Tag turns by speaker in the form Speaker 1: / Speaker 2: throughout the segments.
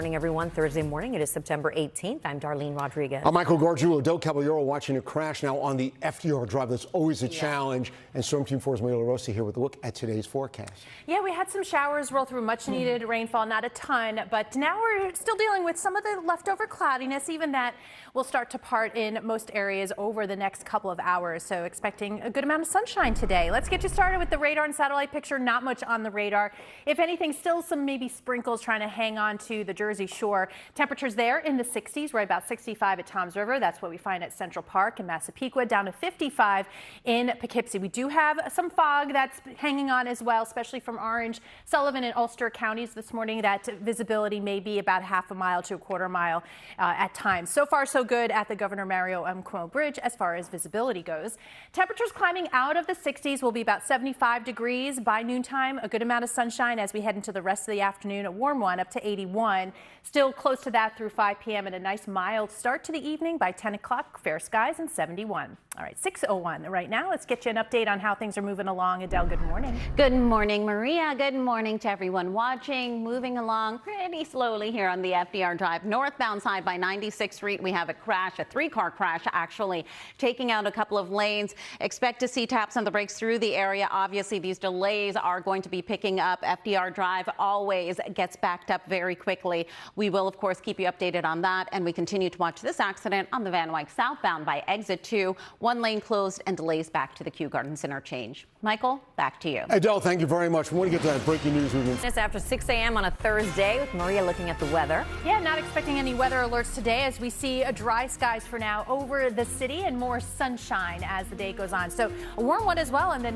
Speaker 1: Morning, everyone. Thursday morning. It is September 18th. I'm Darlene Rodriguez.
Speaker 2: I'm Michael Gargiulo. Adelle Caballero watching a crash now on the FDR Drive. That's always a challenge. And Storm Team 4's LaRosa here with a look at today's forecast.
Speaker 3: Yeah, we had some showers roll through, much needed rainfall, not a ton, but now we're still dealing with some of the leftover cloudiness. Even that will start to part in most areas over the next couple of hours. So expecting a good amount of sunshine today. Let's get you started with the radar and satellite picture. Not much on the radar. If anything, still some maybe sprinkles trying to hang on to the Jersey Shore. Temperatures there in the 60s, right about 65 at Toms River. That's what we find at Central Park and Massapequa, down to 55 in Poughkeepsie. We do have some fog that's hanging on as well, especially from Orange, Sullivan, and Ulster counties this morning. That visibility may be about half a mile to a quarter mile at times. So far, so good at the Governor Mario M. Cuomo Bridge as far as visibility goes. Temperatures climbing out of the 60s will be about 75 degrees by noontime. A good amount of sunshine as we head into the rest of the afternoon. A warm one up to 81. Still close to that through 5 p.m. and a nice mild start to the evening. By 10 o'clock, fair skies and 71. All right, 6:01 right now. Let's get you an update on how things are moving along. Adele, good morning.
Speaker 4: Good morning, Maria. Good morning to everyone watching. Moving along pretty slowly here on the FDR Drive. Northbound side by 96th Street, we have a crash, a three-car crash actually, taking out a couple of lanes. Expect to see taps on the brakes through the area. Obviously, these delays are going to be picking up. FDR Drive always gets backed up very quickly. We will, of course, keep you updated on that, and we continue to watch this accident on the Van Wyck southbound by exit 2. One lane closed and delays back to the Kew Gardens interchange. Michael, back to you.
Speaker 2: Adele, thank you very much. We want to get to that breaking news moving.
Speaker 1: It's after 6 a.m. on a Thursday with Maria looking at the weather.
Speaker 3: Yeah, not expecting any weather alerts today as we see dry skies for now over the city and more sunshine as the day goes on. So a warm one as well in the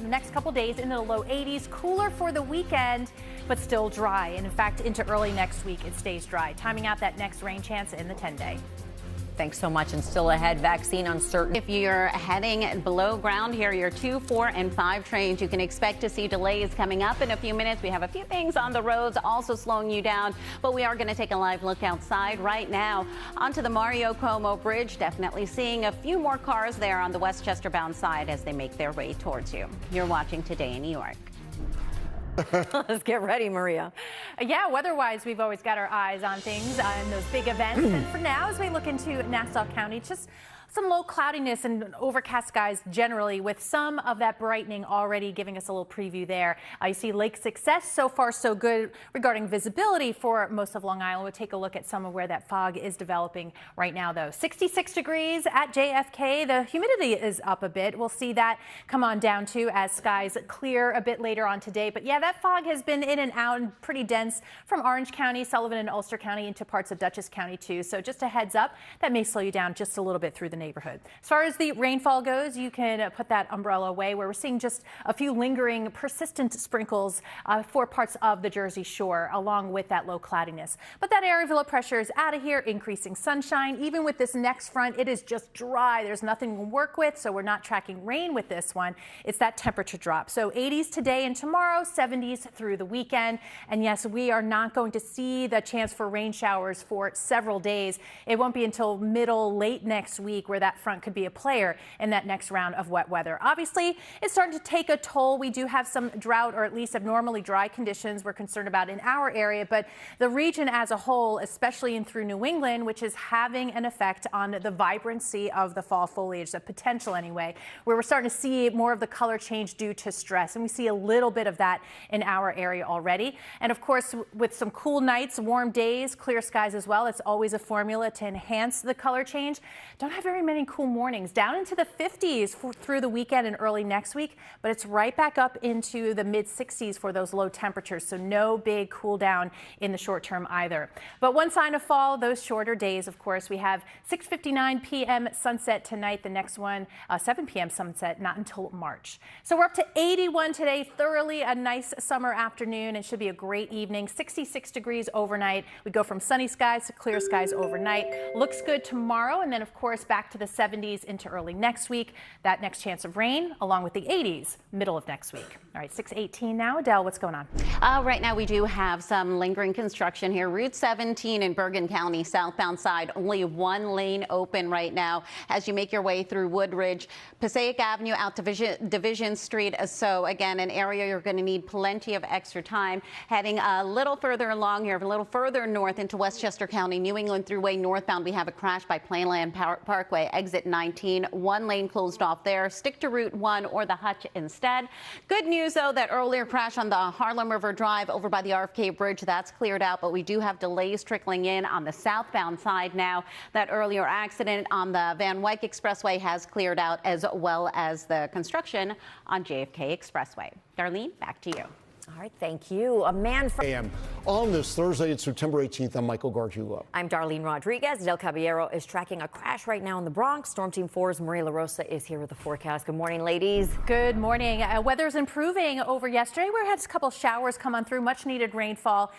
Speaker 3: next couple days into the low 80s. Cooler for the weekend, but still dry. And in fact, into early next week, it stays dry. Timing out that next rain chance in the 10-day.
Speaker 1: Thanks so much. And still ahead, vaccine uncertain.
Speaker 4: If you're heading below ground here, your 2, 4, and 5 trains, you can expect to see delays coming up in a few minutes. We have a few things on the roads also slowing you down, but we are going to take a live look outside right now onto the Mario Cuomo Bridge. Definitely seeing a few more cars there on the Westchester bound side as they make their way towards you. You're watching Today in New York.
Speaker 1: Let's get ready, Maria.
Speaker 3: Yeah, weather-wise, we've always got our eyes on things, on those big events. And for now, as we look into Nassau County, just some low cloudiness and overcast skies generally, with some of that brightening already giving us a little preview there. You see Lake Success, so far so good regarding visibility for most of Long Island. We'll take a look at some of where that fog is developing right now, though. 66 degrees at JFK. The humidity is up a bit. We'll see that come on down too as skies clear a bit later on today. But yeah, that fog has been in and out and pretty dense from Orange County, Sullivan, and Ulster County into parts of Dutchess County too. So just a heads up, that may slow you down just a little bit through the neighborhood. As far as the rainfall goes, you can put that umbrella away, where we're seeing just a few lingering persistent sprinkles for parts of the Jersey Shore, along with that low cloudiness. But that area of low pressure is out of here, increasing sunshine. Even with this next front, it is just dry. There's nothing to work with, so we're not tracking rain with this one. It's that temperature drop. So 80s today and tomorrow, 70s through the weekend. And yes, we are not going to see the chance for rain showers for several days. It won't be until late next week where that front could be a player in that next round of wet weather. Obviously, it's starting to take a toll. We do have some drought, or at least abnormally dry conditions we're concerned about in our area, but the region as a whole, especially in through New England, which is having an effect on the vibrancy of the fall foliage, the potential anyway, where we're starting to see more of the color change due to stress. And we see a little bit of that in our area already. And of course, with some cool nights, warm days, clear skies as well, it's always a formula to enhance the color change. Don't have very many cool mornings, down into the 50s through the weekend and early next week, but it's right back up into the mid 60s for those low temperatures. So no big cool down in the short term either. But one sign of fall, those shorter days, of course. We have 6:59 p.m. sunset tonight. The next one, 7 p.m. sunset, not until March. So we're up to 81 today. Thoroughly a nice summer afternoon, and should be a great evening. 66 degrees overnight. We go from sunny skies to clear skies overnight. Looks good tomorrow, and then of course back back to the 70s into early next week. That next chance of rain along with the 80s middle of next week. All right, 6:18 now. Adele, what's going on?
Speaker 4: Right now we do have some lingering construction here. Route 17 in Bergen County, southbound side, only one lane open right now as you make your way through Woodridge, Passaic Avenue out to Division Street. So again, an area you're going to need plenty of extra time. Heading a little further along here, a little further north into Westchester County, New England Thruway northbound, we have a crash by Plainland Parkway, exit 19. One lane closed off there. Stick to Route 1 or the Hutch instead. Good news, though, that earlier crash on the Harlem River Drive over by the RFK Bridge, that's cleared out, but we do have delays trickling in on the southbound side now. That earlier accident on the Van Wyck Expressway has cleared out, as well as the construction on JFK Expressway. Darlene, back to you.
Speaker 1: All right, thank you. A man from
Speaker 2: AM. On this Thursday, it's September 18th. I'm Michael Gargiulo.
Speaker 1: I'm Darlene Rodriguez. Adelle Caballero is tracking a crash right now in the Bronx. Storm Team 4's Maria LaRosa is here with the forecast. Good morning, ladies.
Speaker 3: Good morning. Weather's improving over yesterday. We had a couple showers come on through, much needed rainfall.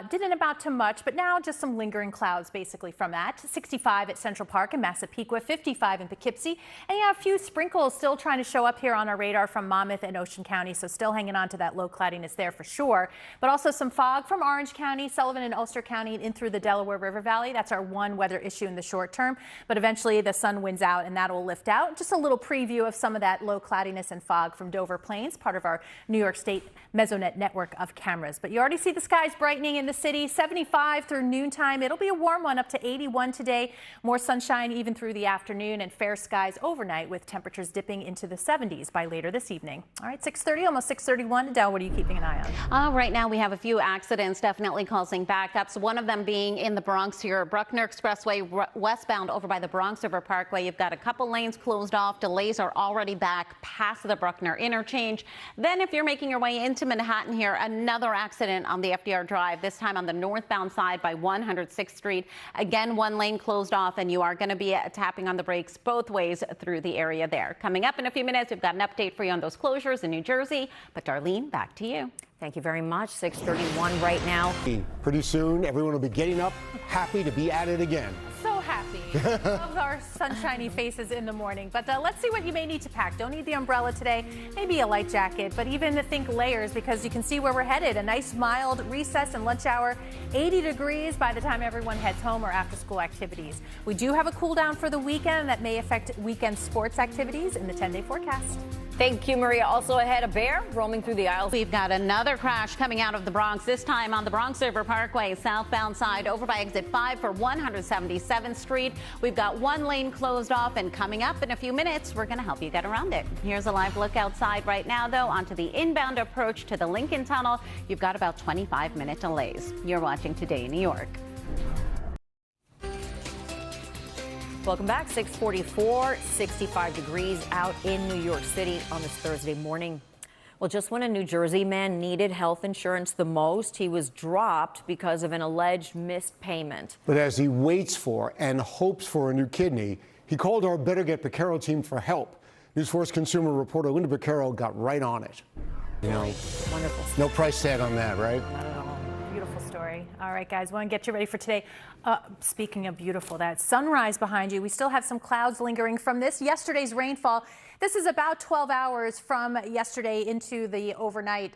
Speaker 3: Didn't amount to much, but now just some lingering clouds basically from that. 65 at Central Park in Massapequa, 55 in Poughkeepsie. And yeah, a few sprinkles still trying to show up here on our radar from Monmouth and Ocean County. So still hanging on to that low cloudiness there for sure. But also some fog from Orange County, Sullivan and Ulster County, and in through the Delaware River Valley. That's our one weather issue in the short term. But eventually the sun wins out and that will lift out. Just a little preview of some of that low cloudiness and fog from Dover Plains, part of our New York State Mesonet network of cameras. But you already see the skies brightening in the city. 75 through noontime. It'll be a warm one up to 81 today. More sunshine even through the afternoon and fair skies overnight with temperatures dipping into the 70s by later this evening. All right, 6:30, almost 6:31. Adele, what are you keeping an eye on?
Speaker 4: Right now we have a few accidents definitely causing backups. One of them being in the Bronx here, Bruckner Expressway westbound over by the Bronx River Parkway. You've got a couple lanes closed off. Delays are already back past the Bruckner interchange. Then if you're making your way into Manhattan here, another accident on the FDR Drive, this time on the northbound side by 106th Street. Again, one lane closed off and you are going to be tapping on the brakes both ways through the area there. Coming up in a few minutes, we've got an update for you on those closures in New Jersey. But Darlene, back to you.
Speaker 1: Thank you very much. 6:31 right now.
Speaker 2: Pretty soon, everyone will be getting up, happy to be at it again.
Speaker 3: So happy. Love our sunshiny faces in the morning. But let's see what you may need to pack. Don't need the umbrella today. Maybe a light jacket, but even think layers because you can see where we're headed. A nice mild recess and lunch hour. 80 degrees by the time everyone heads home or after school activities. We do have a cool down for the weekend that may affect weekend sports activities in the 10-day forecast.
Speaker 1: Thank you, Maria. Also ahead, a bear roaming through the aisles.
Speaker 4: We've got another crash coming out of the Bronx, this time on the Bronx River Parkway, southbound side, over by exit 5 for 177th Street. We've got one lane closed off, and coming up in a few minutes, we're going to help you get around it. Here's a live look outside right now, though, onto the inbound approach to the Lincoln Tunnel. You've got about 25-minute delays. You're watching Today in New York.
Speaker 1: Welcome back. 6:44, 65 degrees out in New York City on this Thursday morning. Well, just when a New Jersey man needed health insurance the most, he was dropped because of an alleged missed payment.
Speaker 2: But as he waits for and hopes for a new kidney, he called our Better Get Beccaro team for help. News 4's consumer reporter Linda Beccaro got right on it. You know,
Speaker 1: Wonderful.
Speaker 2: no price tag on that, right?
Speaker 3: Not at all. Beautiful story. All right, guys, want to get you ready for today. Speaking of beautiful, that sunrise behind you. We still have some clouds lingering from yesterday's rainfall. This is about 12 hours from yesterday into the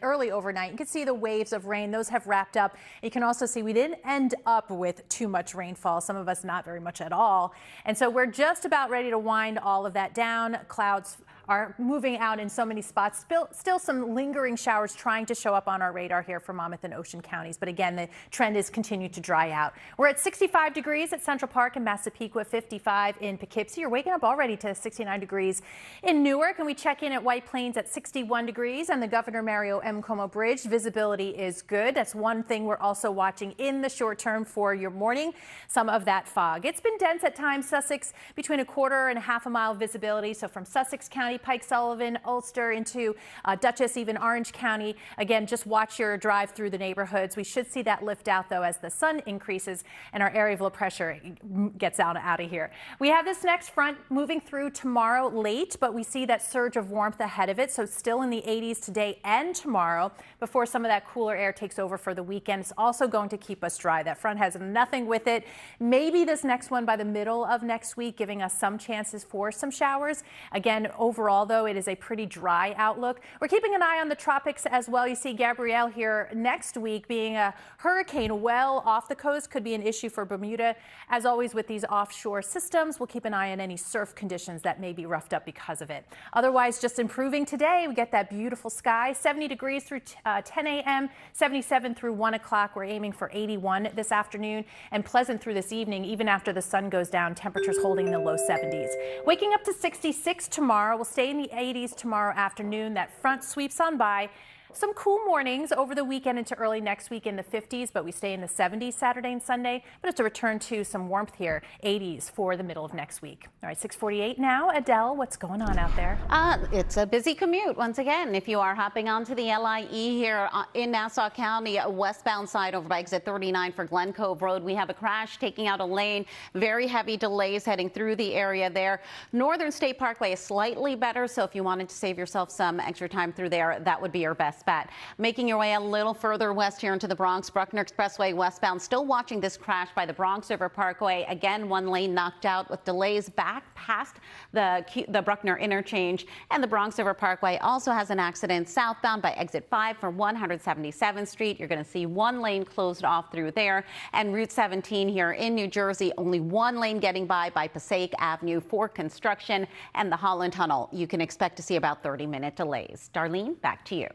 Speaker 3: early overnight. You can see the waves of rain. Those have wrapped up. You can also see we didn't end up with too much rainfall. Some of us not very much at all. And so we're just about ready to wind all of that down. Clouds are moving out in so many spots. Still some lingering showers trying to show up on our radar here for Monmouth and Ocean counties. But again, the trend is continued to dry out. We're at 65 degrees at Central Park in Massapequa, 55 in Poughkeepsie. You're waking up already to 69 degrees in Newark. And we check in at White Plains at 61 degrees and the Governor Mario M. Cuomo Bridge. Visibility is good. That's one thing we're also watching in the short term for your morning. Some of that fog. It's been dense at times. Sussex between a quarter and a half a mile visibility. So from Sussex County County, Pike Sullivan, Ulster into Dutchess, even Orange County. Again, just watch your drive through the neighborhoods. We should see that lift out, though, as the sun increases and our area of low pressure gets out of here. We have this next front moving through tomorrow late, but we see that surge of warmth ahead of it. So still in the 80s today and tomorrow before some of that cooler air takes over for the weekend. It's also going to keep us dry. That front has nothing with it. Maybe this next one by the middle of next week, giving us some chances for some showers. Again, overall, though, it is a pretty dry outlook. We're keeping an eye on the tropics as well. You see Gabrielle here next week being a hurricane well off the coast, could be an issue for Bermuda. As always with these offshore systems, we'll keep an eye on any surf conditions that may be roughed up because of it. Otherwise, just improving today. We get that beautiful sky, 70 degrees through 10 a.m., 77 through 1 o'clock. We're aiming for 81 this afternoon and pleasant through this evening, even after the sun goes down. Temperatures holding in the low 70s. Waking up to 66 tomorrow. We'll stay in the 80s tomorrow afternoon. That front sweeps on by. Some cool mornings over the weekend into early next week in the 50s, but we stay in the 70s Saturday and Sunday. But it's a return to some warmth here, 80s for the middle of next week. All right, 6:48 now. Adele, what's going on out there?
Speaker 4: It's a busy commute once again. If you are hopping onto the LIE here in Nassau County, westbound side over by exit 39 for Glen Cove Road, we have a crash taking out a lane. Very heavy delays heading through the area there. Northern State Parkway is slightly better, so if you wanted to save yourself some extra time through there, that would be your best bet. Making your way a little further west here into the Bronx, Bruckner Expressway westbound, still watching this crash by the Bronx River Parkway. Again, one lane knocked out with delays back past the Bruckner interchange. And the Bronx River Parkway also has an accident southbound by exit 5 for 177th Street. You're going to see one lane closed off through there. And Route 17 here in New Jersey, only one lane getting by Passaic Avenue for construction. And the Holland Tunnel, you can expect to see about 30-minute delays. Darlene, back to you.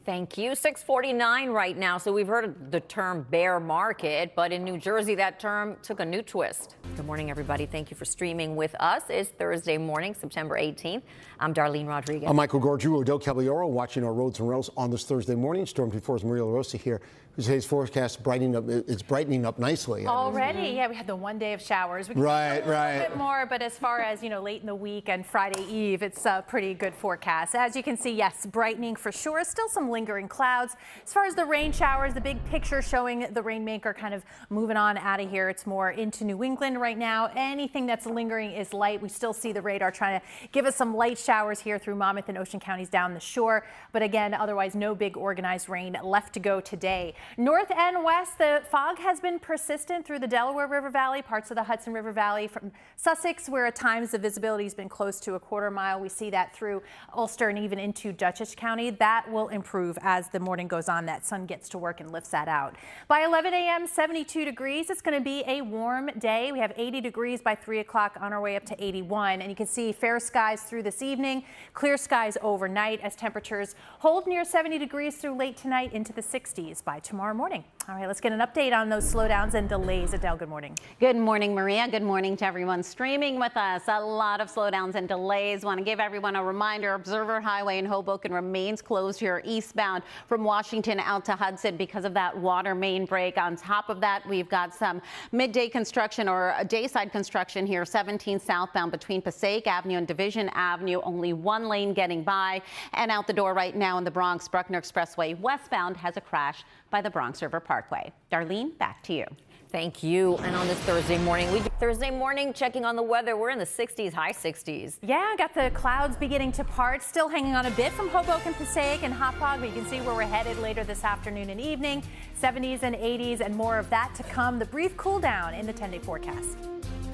Speaker 1: Thank you. 6:49 right now. So we've heard of the term bear market, but in New Jersey, that term took a new twist. Good morning, everybody. Thank you for streaming with us. It's Thursday morning, September 18th. I'm Darlene Rodriguez.
Speaker 2: I'm Michael Gargiulo, Adelle Caballero, watching our roads and rails on this Thursday morning. Storm Team 4's Maria LaRosa here. Today's forecast brightening up. It's brightening up nicely.
Speaker 3: Already, yeah, we had the one day of showers. We
Speaker 2: Right.
Speaker 3: a little bit more, but as far as, late in the week and Friday Eve, it's a pretty good forecast. As you can see, yes, brightening for sure. Still some lingering clouds. As far as the rain showers, the big picture showing the rainmaker kind of moving on out of here. It's more into New England right now. Anything that's lingering is light. We still see the radar trying to give us some light showers here through Monmouth and Ocean counties down the shore. But again, otherwise, no big organized rain left to go today. North and west, the fog has been persistent through the Delaware River Valley, parts of the Hudson River Valley, from Sussex, where at times the visibility has been close to a quarter mile. We see that through Ulster and even into Dutchess County. That will improve as the morning goes on. That sun gets to work and lifts that out. By 11 a.m., 72 degrees. It's going to be a warm day. We have 80 degrees by 3 o'clock, on our way up to 81. And you can see fair skies through this evening, clear skies overnight as temperatures hold near 70 degrees through late tonight into the 60s by tomorrow morning. All right, let's get an update on those slowdowns and delays. Adele, good morning.
Speaker 4: Good morning, Maria. Good morning to everyone streaming with us. A lot of slowdowns and delays. Want to give everyone a reminder, Observer Highway in Hoboken remains closed here eastbound from Washington out to Hudson because of that water main break. On top of that, we've got some midday construction or dayside construction here, 17 southbound between Passaic Avenue and Division Avenue. Only one lane getting by. And out the door right now in the Bronx, Bruckner Expressway westbound has a crash by the Bronx River Parkway. Darlene, back to you.
Speaker 1: Thank you. And on this Thursday morning, checking on the weather. We're in the 60s, high 60s.
Speaker 3: Yeah, got the clouds beginning to part. Still hanging on a bit from Hoboken, Passaic, and Hauppauge, but you can see where we're headed later this afternoon and evening. 70s and 80s, and more of that to come. The brief cool down in the 10-day forecast.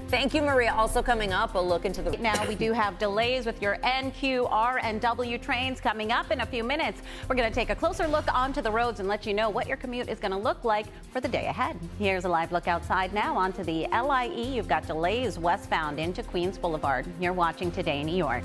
Speaker 1: Thank you, Maria. Also coming up, a look into the...
Speaker 4: Now we do have delays with your NQ, R, and W trains coming up in a few minutes. We're going to take a closer look onto the roads and let you know what your commute is going to look like for the day ahead. Here's a live look outside now onto the LIE. You've got delays westbound into Queens Boulevard. You're watching Today New York.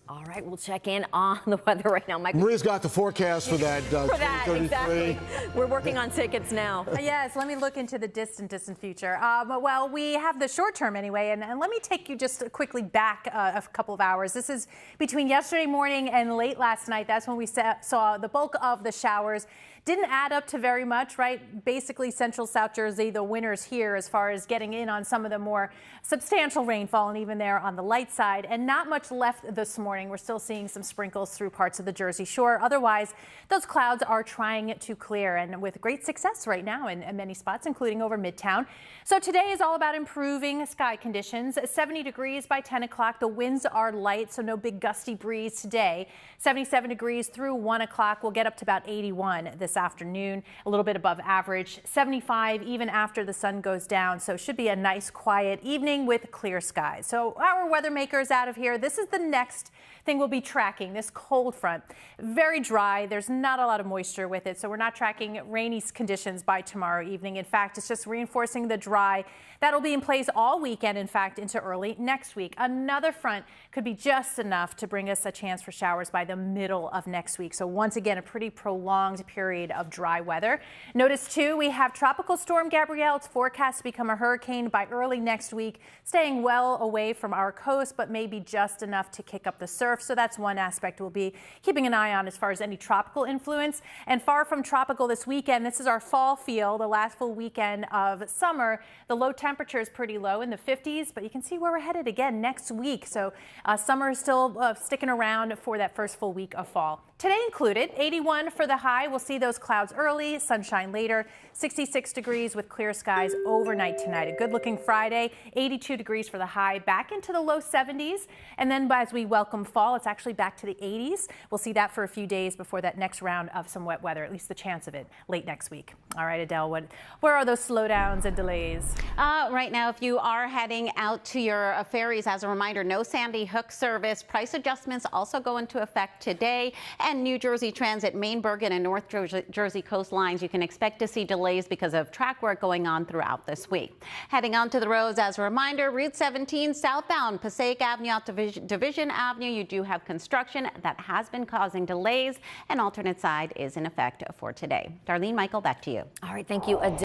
Speaker 1: All right, we'll check in on the weather right now. Michael.
Speaker 2: Maria's got the forecast for that.
Speaker 1: For that, exactly. We're working on tickets now.
Speaker 3: Yes, let me look into the distant future. Well, we have the short term anyway, and let me take you just quickly back a couple of hours. This is between yesterday morning and late last night. That's when we saw the bulk of the showers. Didn't add up to very much, right? Basically, central South Jersey, the winners here as far as getting in on some of the more substantial rainfall, and even there on the light side. And not much left this morning. We're still seeing some sprinkles through parts of the Jersey Shore. Otherwise, those clouds are trying to clear, and with great success right now in many spots, including over Midtown. So today is all about improving sky conditions. 70 degrees by 10 o'clock. The winds are light, so no big gusty breeze today. 77 degrees through 1 o'clock. We'll get up to about 81 this afternoon, a little bit above average. 75 even after the sun goes down. So it should be a nice quiet evening with clear skies. So our weather makers out of here, this is the next thing we'll be tracking, this cold front. Very dry. There's not a lot of moisture with it, so we're not tracking rainy conditions by tomorrow evening. In fact, it's just reinforcing the dry. That'll be in place all weekend, in fact, into early next week. Another front could be just enough to bring us a chance for showers by the middle of next week. So once again, a pretty prolonged period of dry weather. Notice too, we have Tropical Storm Gabrielle. It's forecast to become a hurricane by early next week, staying well away from our coast, but maybe just enough to kick up the surf. So that's one aspect we'll be keeping an eye on as far as any tropical influence. And far from tropical this weekend, this is our fall feel, the last full weekend of summer. The low temperature is pretty low in the 50s, but you can see where we're headed again next week. So summer is still sticking around for that first full week of fall. Today included, 81 for the high. We'll see those clouds early, sunshine later. 66 degrees with clear skies overnight tonight. A good looking Friday, 82 degrees for the high, back into the low 70s. And then as we welcome fall, it's actually back to the 80s. We'll see that for a few days before that next round of some wet weather, at least the chance of it late next week. All right, Adele, where are those slowdowns and delays?
Speaker 4: Right now, if you are heading out to your ferries, as a reminder, no Sandy Hook service. Price adjustments also go into effect today. And New Jersey Transit, Main, Bergen, and North Jersey coastlines, you can expect to see delays because of track work going on throughout this week. Heading onto the roads, as a reminder, Route 17 southbound, Passaic Avenue out to Division Avenue, you do have construction that has been causing delays. An alternate side is in effect for today. Darlene, Michael, back to you.
Speaker 1: All right, thank you, Adele.